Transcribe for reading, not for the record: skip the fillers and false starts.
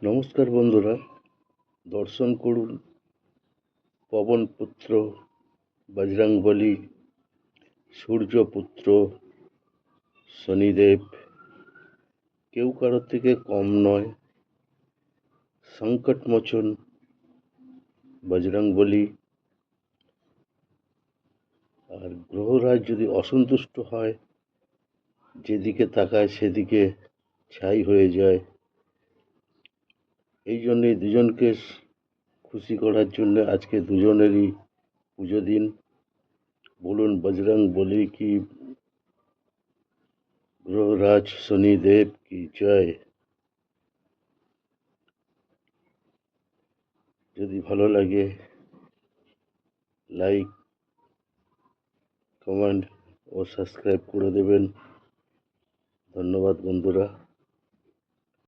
নমস্কার বন্ধুরা, দর্শন করুন পবনপুত্র বজরংবলী, সূর্যপুত্র শনিদেব। কেউ কারোর থেকে কম নয়। সংকটমোচন বজরংবলী। আর গ্রহরাজ যদি অসন্তুষ্ট হয়, যেদিকে তাকায় সেদিকে ছাই হয়ে যায়। এই জন্যে দুজনকে খুশি করার জন্য আজকে দুজনেরই পুজো দিন। বলুন বজরংবলী কি, গ্রহরাজ শনিদেব কি জয়। যদি ভালো লাগে লাইক, কমেন্ট ও সাবস্ক্রাইব করে দেবেন। ধন্যবাদ বন্ধুরা।